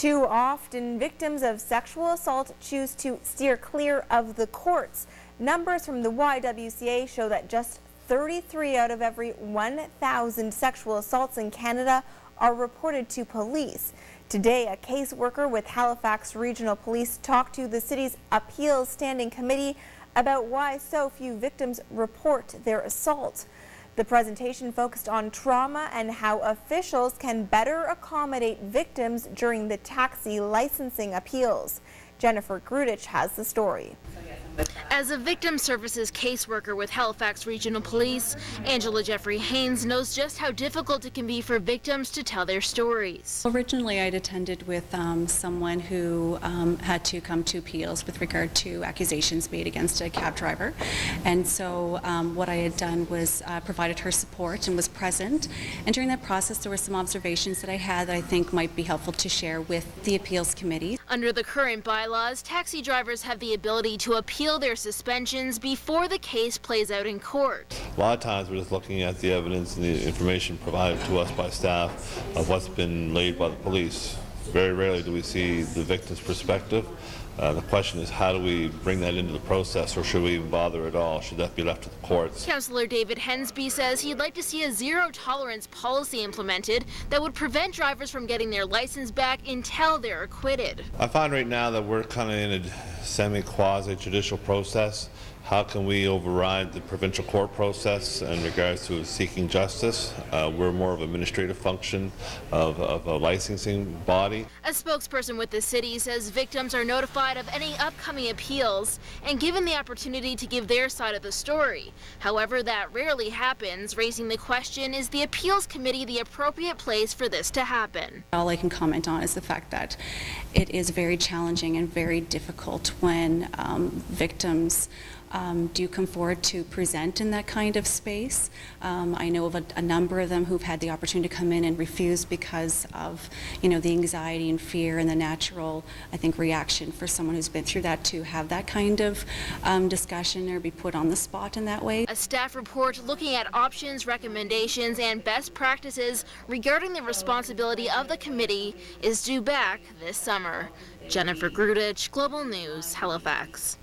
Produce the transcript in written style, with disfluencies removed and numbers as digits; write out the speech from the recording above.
Too often, victims of sexual assault choose to steer clear of the courts. Numbers from the YWCA show that just 33 out of every 1,000 sexual assaults in Canada are reported to police. Today, a caseworker with Halifax Regional Police talked to the city's Appeals Standing Committee about why so few victims report their assault. The presentation focused on trauma and how officials can better accommodate victims during the taxi licensing appeals. Jennifer Grudich has the story. As a victim services caseworker with Halifax Regional Police, Angela Jeffrey Haynes knows just how difficult it can be for victims to tell their stories. Originally, I'd attended with someone who had to come to appeals with regard to accusations made against a cab driver. And so what I had done was provided her support and was present. And during that process, there were some observations that I had that I think might be helpful to share with the appeals committee. Under the current bylaws, taxi drivers have the ability to appeal their suspensions before the case plays out in court. A lot of times we're just looking at the evidence and the information provided to us by staff of what's been laid by the police. Very rarely do we see the victim's perspective. The question is, how do we bring that into the process, or should we even bother at all? Should that be left to the courts? Councillor David Hensby says he'd like to see a zero-tolerance policy implemented that would prevent drivers from getting their license back until they're acquitted. I find right now that we're kind of in a semi-quasi-judicial process. How can we override the provincial court process in regards to seeking justice? We're more of an administrative function of a licensing body. A spokesperson with the city says victims are notified of any upcoming appeals and given the opportunity to give their side of the story. However, that rarely happens, raising the question, is the appeals committee the appropriate place for this to happen? All I can comment on is the fact that it is very challenging and very difficult when victims do come forward to present in that kind of space. I know of a number of them who've had the opportunity to come in and refuse because of, the anxiety and fear and the natural, I think, reaction for someone who's been through that to have that kind of discussion or be put on the spot in that way. A staff report looking at options, recommendations, and best practices regarding the responsibility of the committee is due back this summer. Jennifer Grudich, Global News, Halifax.